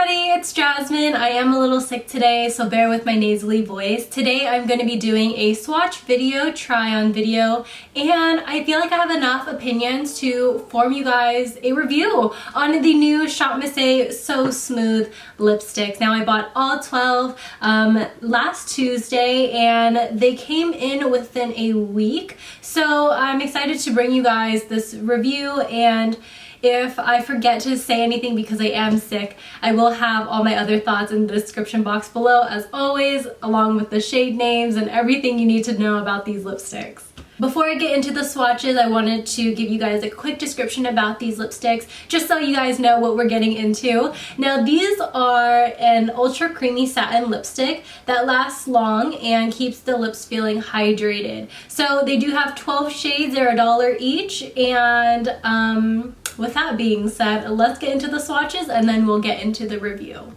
everybody, it's Jasmine. I am a little sick today, so bear with my nasally voice. Today I'm going to be doing a swatch video, try-on video, and I feel like I have enough opinions to form you guys a review on the new ShopMissA So Smooth lipsticks. Now I bought all 12 last Tuesday and they came in within a week, so I'm excited to bring you guys this review. And if I forget to say anything because I am sick, I will have all my other thoughts in the description box below as always, along with the shade names and everything you need to know about these lipsticks. Before I get into the swatches, I wanted to give you guys a quick description about these lipsticks, just so you guys know what we're getting into. Now these are an ultra creamy satin lipstick that lasts long and keeps the lips feeling hydrated. So they do have 12 shades, they're $1 each, and with that being said, let's get into the swatches and then we'll get into the review.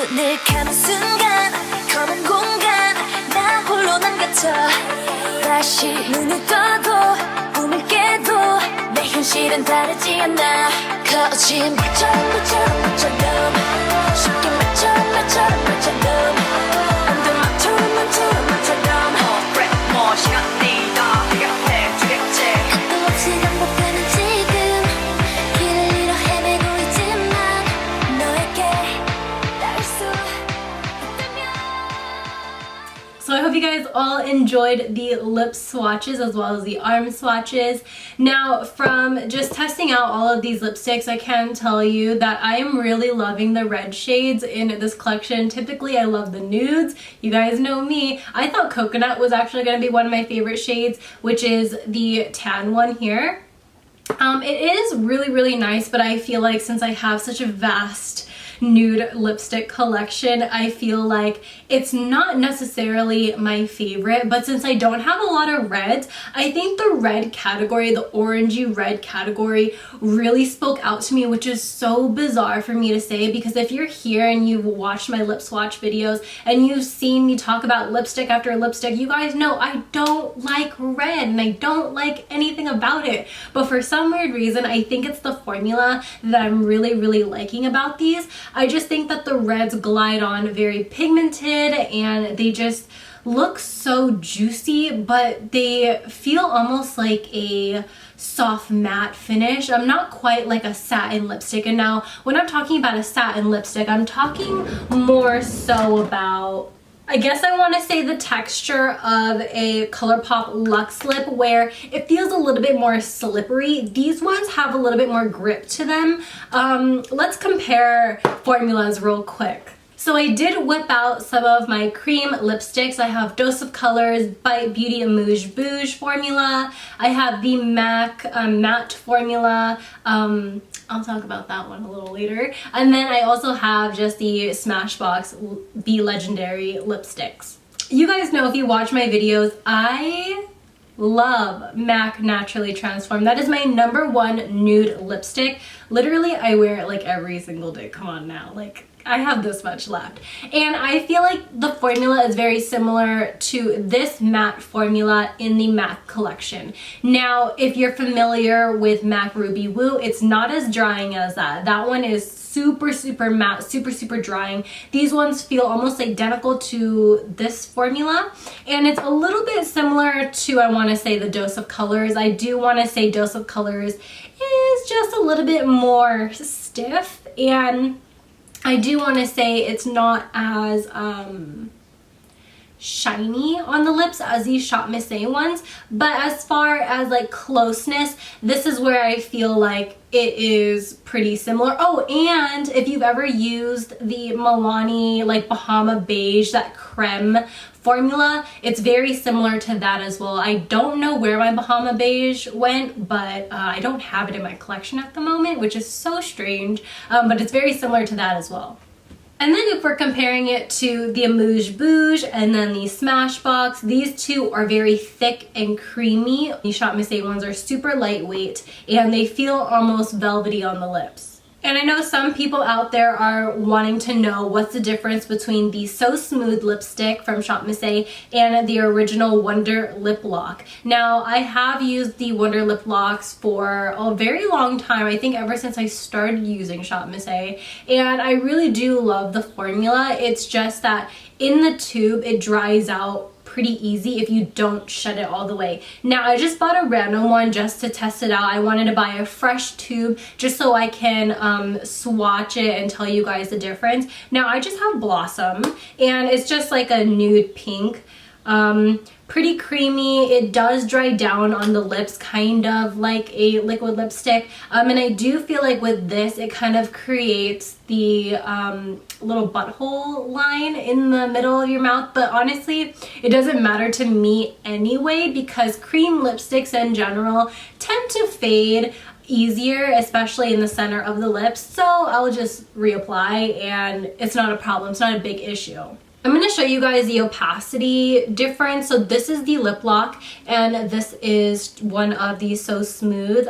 눈을 감은 순간 검은 공간 나 홀로 남겨져 다시 눈을 떠도 꿈을 깨도 내 현실은 다르지 않아 거친 빛처럼 쉽게 맞춰럼 안 돼 맞춰럼 뭐 시간이 다 해결해 주겠지 끝도 없이 반복되는 지금 길을 잃어 헤매고 있지만 너에게 닿을 수 있다면. So I hope you guys all enjoyed the lip swatches as well as the arm swatches. Now, from just testing out all of these lipsticks, I can tell you that I am really loving the red shades in this collection. Typically, I love the nudes. You guys know me. I thought coconut was actually going to be one of my favorite shades, which is the tan one here. It is really, really nice, but I feel like since I have such a vast nude lipstick collection, I feel like it's not necessarily my favorite, but since I don't have a lot of reds, I think the red category, the orangey red category, really spoke out to me, which is so bizarre for me to say, because if you're here and you've watched my lip swatch videos and you've seen me talk about lipstick after lipstick, you guys know I don't like red and I don't like anything about it, but for some weird reason I think it's the formula that I'm really, really liking about these. I just think that the reds glide on very pigmented and they just look so juicy, but they feel almost like a soft matte finish. I'm not quite like a satin lipstick, and now when I'm talking about a satin lipstick, I'm talking more so about, I guess I want to say, the texture of a ColourPop Luxe lip, where it feels a little bit more slippery. These ones have a little bit more grip to them. Let's compare formulas real quick. So I did whip out some of my cream lipsticks. I have Dose of Colors Bite Beauty Amuse Bouge formula. I have the MAC matte formula. I'll talk about that one a little later. And then I also have just the Smashbox Be Legendary lipsticks. You guys know, if you watch my videos, I love MAC Naturally Transformed. That is my #1 nude lipstick. Literally, I wear it like every single day. Come on now, like I have this much left. And I feel like the formula is very similar to this matte formula in the MAC collection. Now, if you're familiar with MAC Ruby Woo, it's not as drying as that. That one is super, super matte, super, super drying. These ones feel almost identical to this formula. And it's a little bit similar to, I want to say, the Dose of Colors. I do want to say Dose of Colors is just a little bit more stiff, and I do want to say it's not as shiny on the lips as these ShopMissA ones, but as far as like closeness, this is where I feel like it is pretty similar. Oh, and if you've ever used the Milani like Bahama Beige, that creme formula, it's very similar to that as well. I don't know where my Bahama Beige went, but I don't have it in my collection at the moment, which is so strange, but it's very similar to that as well. And then if we're comparing it to the Amuse Bouge and then the Smashbox, these two are very thick and creamy. The ShopMissA ones are super lightweight and they feel almost velvety on the lips. And I know some people out there are wanting to know what's the difference between the So Smooth lipstick from ShopMissA and the original Wonder Lip Lock. Now, I have used the Wonder Lip Locks for a very long time, I think ever since I started using ShopMissA, and I really do love the formula. It's just that in the tube, it dries out pretty easy if you don't shut it all the way. Now, I just bought a random one just to test it out. I wanted to buy a fresh tube just so I can swatch it and tell you guys the difference. Now, I just have Blossom, and it's just like a nude pink. Pretty creamy. It does dry down on the lips, kind of like a liquid lipstick. And I do feel like with this, it kind of creates the little butthole line in the middle of your mouth. But honestly, it doesn't matter to me anyway, because cream lipsticks in general tend to fade easier, especially in the center of the lips. So I'll just reapply and it's not a problem. It's not a big issue. I'm going to show you guys the opacity difference. So this is the lip lock and this is one of the So Smooth.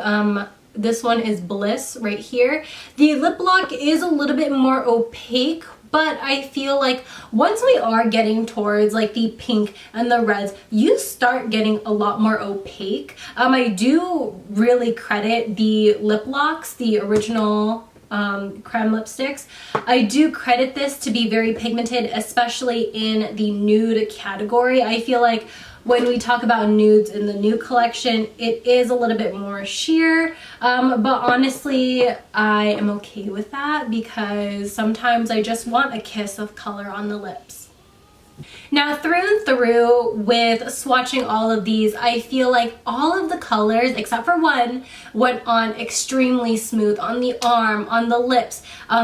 This one is Bliss right here. The lip lock is a little bit more opaque, but I feel like once we are getting towards like the pink and the reds, you start getting a lot more opaque. I do really credit the lip locks, the original creme lipsticks. I do credit this to be very pigmented, especially in the nude category. I feel like when we talk about nudes in the nude collection, it is a little bit more sheer, but honestly, I am okay with that because sometimes I just want a kiss of color on the lips. Now, through and through with swatching all of these, I feel like all of the colors, except for one, went on extremely smooth on the arm, on the lips.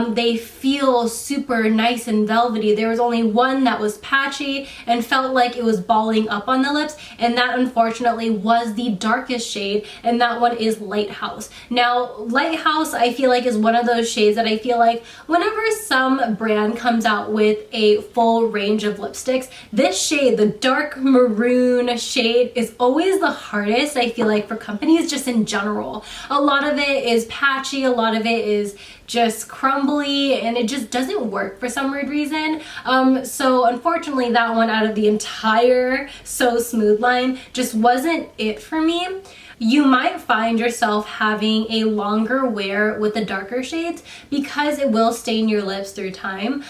They feel super nice and velvety. There was only one that was patchy and felt like it was balling up on the lips, and that unfortunately was the darkest shade, and that one is Lighthouse. Now, Lighthouse, I feel like, is one of those shades that I feel like whenever some brand comes out with a full range of lipsticks, this shade, the dark maroon shade, is always the hardest, I feel like, for companies just in general. A lot of it is patchy, a lot of it is just crumbly, and it just doesn't work for some weird reason. So unfortunately, that one out of the entire So Smooth line just wasn't it for me. You might find yourself having a longer wear with the darker shades because it will stain your lips through time.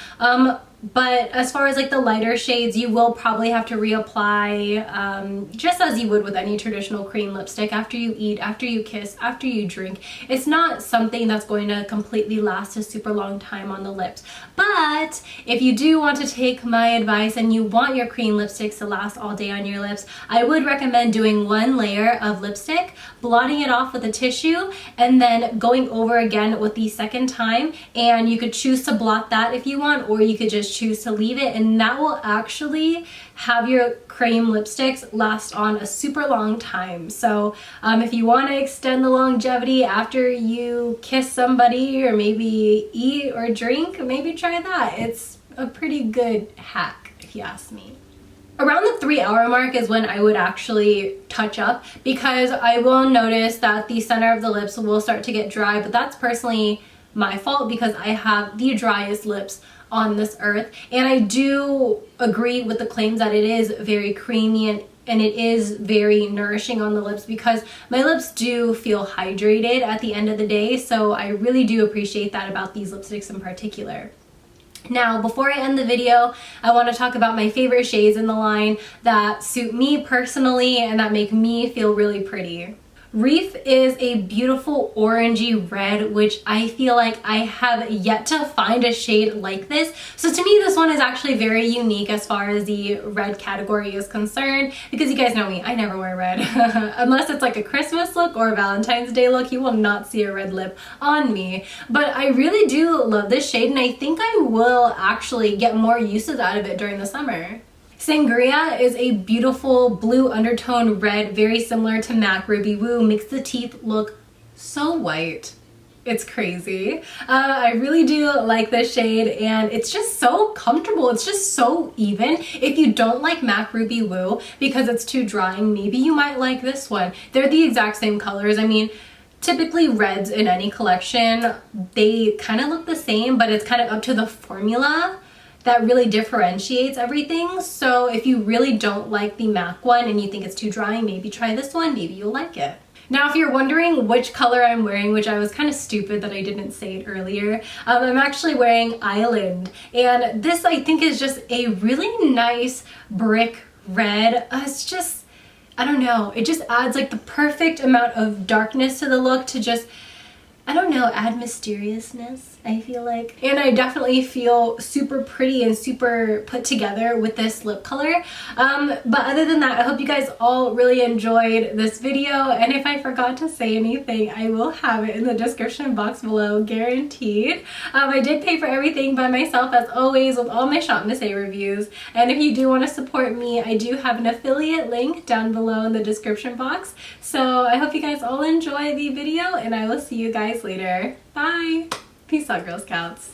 But as far as like the lighter shades, you will probably have to reapply just as you would with any traditional cream lipstick after you eat, after you kiss, after you drink. It's not something that's going to completely last a super long time on the lips. But if you do want to take my advice and you want your cream lipsticks to last all day on your lips, I would recommend doing one layer of lipstick, blotting it off with a tissue, and then going over again with the second time. And you could choose to blot that if you want, or you could just choose to leave it, and that will actually have your cream lipsticks last on a super long time. So if you want to extend the longevity after you kiss somebody or maybe eat or drink, maybe try that. It's a pretty good hack if you ask me. Around the 3-hour mark is when I would actually touch up, because I will notice that the center of the lips will start to get dry, but that's personally my fault because I have the driest lips on this earth. And I do agree with the claims that it is very creamy and it is very nourishing on the lips, because my lips do feel hydrated at the end of the day. So I really do appreciate that about these lipsticks in particular. Now, before I end the video, I want to talk about my favorite shades in the line that suit me personally and that make me feel really pretty. Reef is a beautiful orangey red, which I feel like I have yet to find a shade like this. So to me, this one is actually very unique as far as the red category is concerned, because you guys know me, I never wear red. Unless it's like a Christmas look or a Valentine's Day look, you will not see a red lip on me. But I really do love this shade, and I think I will actually get more uses out of it during the summer. Sangria is a beautiful blue undertone red, very similar to MAC Ruby Woo, makes the teeth look so white. It's crazy. I really do like this shade, and it's just so comfortable. It's just so even. If you don't like MAC Ruby Woo because it's too drying, maybe you might like this one. They're the exact same colors. I mean, typically reds in any collection, they kind of look the same, but it's kind of up to the formula that really differentiates everything. So if you really don't like the MAC one and you think it's too drying, maybe try this one, maybe you'll like it. Now, if you're wondering which color I'm wearing, which I was kind of stupid that I didn't say it earlier, I'm actually wearing Island. And this, I think, is just a really nice brick red. It's just, I don't know, it just adds like the perfect amount of darkness to the look to just, I don't know, add mysteriousness, I feel like. And I definitely feel super pretty and super put together with this lip color. But other than that, I hope you guys all really enjoyed this video. And if I forgot to say anything, I will have it in the description box below, guaranteed. I did pay for everything by myself, as always, with all my ShopMissA reviews. And if you do want to support me, I do have an affiliate link down below in the description box. So I hope you guys all enjoy the video, and I will see you guys later. Bye! Peace out, Girl Scouts.